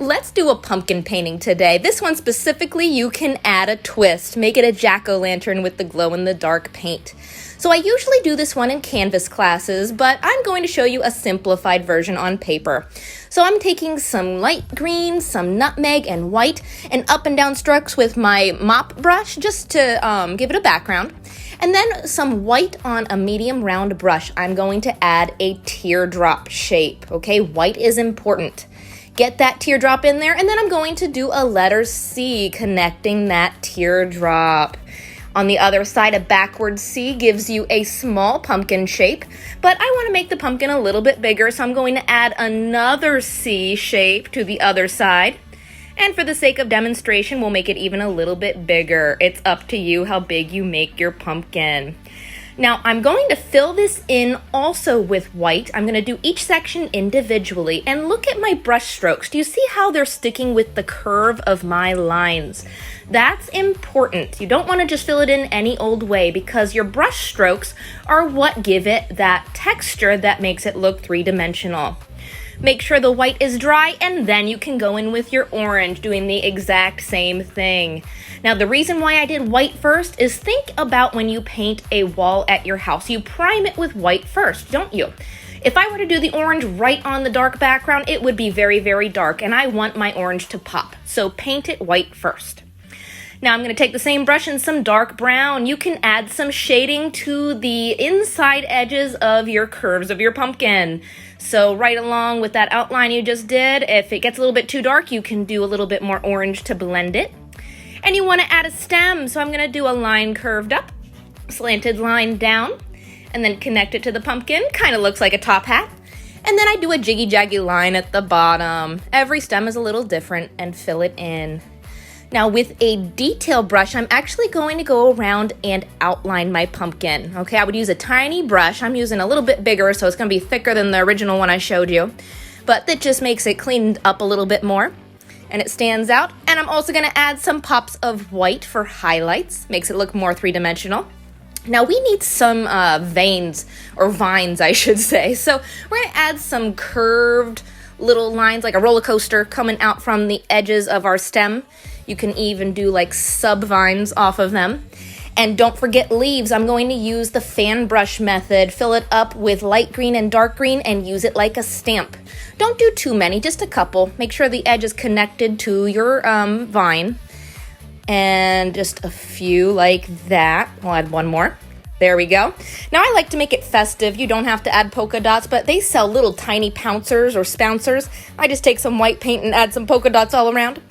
Let's do a pumpkin painting today. This one specifically, you can add a twist. Make it a jack-o'-lantern with the glow-in-the-dark paint. So I usually do this one in canvas classes, but I'm going to show you a simplified version on paper. So I'm taking some light green, some nutmeg and white, and up and down strokes with my mop brush just to give it a background. And then some white on a medium round brush. I'm going to add a teardrop shape, okay? White is important. Get that teardrop in there, and then I'm going to do a letter C connecting that teardrop. On the other side, a backward C gives you a small pumpkin shape, but I want to make the pumpkin a little bit bigger, so I'm going to add another C shape to the other side. And for the sake of demonstration, we'll make it even a little bit bigger. It's up to you how big you make your pumpkin. Now, I'm going to fill this in also with white. I'm going to do each section individually. And look at my brush strokes. Do you see how they're sticking with the curve of my lines? That's important. You don't want to just fill it in any old way because your brush strokes are what give it that texture that makes it look three-dimensional. Make sure the white is dry, and then you can go in with your orange, doing the exact same thing. Now, the reason why I did white first is think about when you paint a wall at your house. You prime it with white first, don't you? If I were to do the orange right on the dark background, it would be very, very dark, and I want my orange to pop. So paint it white first. Now I'm going to take the same brush and some dark brown. You can add some shading to the inside edges of your curves of your pumpkin. So right along with that outline you just did, if it gets a little bit too dark, you can do a little bit more orange to blend it. And you want to add a stem, so I'm going to do a line curved up, slanted line down, and then connect it to the pumpkin. Kind of looks like a top hat. And then I do a jiggy-jaggy line at the bottom. Every stem is a little different, and fill it in. Now with a detail brush, I'm actually going to go around and outline my pumpkin. Okay, I would use a tiny brush. I'm using a little bit bigger, so it's going to be thicker than the original one I showed you. But that just makes it cleaned up a little bit more, and it stands out. And I'm also going to add some pops of white for highlights. Makes it look more three-dimensional. Now we need some veins, or vines I should say. So we're going to add some curved little lines like a roller coaster coming out from the edges of our stem. You can even do like sub-vines off of them. And don't forget leaves. I'm going to use the fan brush method. Fill it up with light green and dark green and use it like a stamp. Don't do too many, just a couple. Make sure the edge is connected to your vine. And just a few like that. We'll add one more. There we go. Now I like to make it festive. You don't have to add polka dots, but they sell little tiny pouncers or spouncers. I just take some white paint and add some polka dots all around.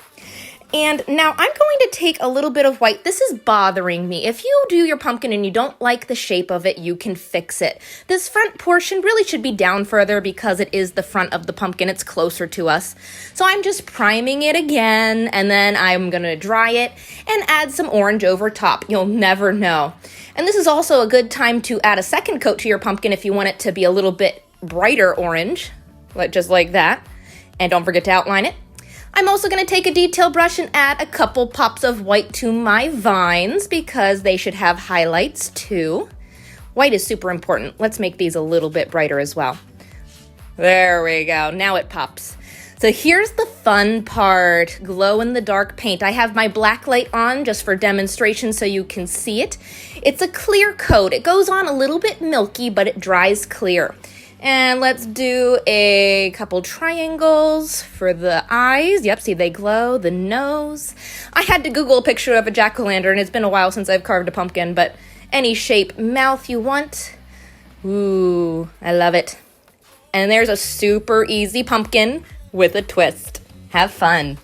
And now I'm going to take a little bit of white. This is bothering me. If you do your pumpkin and you don't like the shape of it, you can fix it. This front portion really should be down further because it is the front of the pumpkin. It's closer to us. So I'm just priming it again, and then I'm going to dry it and add some orange over top. You'll never know. And this is also a good time to add a second coat to your pumpkin if you want it to be a little bit brighter orange, just like that. And don't forget to outline it. I'm also going to take a detail brush and add a couple pops of white to my vines because they should have highlights too. White is super important. Let's make these a little bit brighter as well. There we go. Now it pops. So here's the fun part, glow-in-the-dark paint. I have my black light on just for demonstration so you can see it. It's a clear coat. It goes on a little bit milky, but it dries clear. And let's do a couple triangles for the eyes. Yep, see they glow, the nose. I had to Google a picture of a jack-o'-lantern. It's been a while since I've carved a pumpkin, but any shape mouth you want. Ooh, I love it. And there's a super easy pumpkin with a twist. Have fun.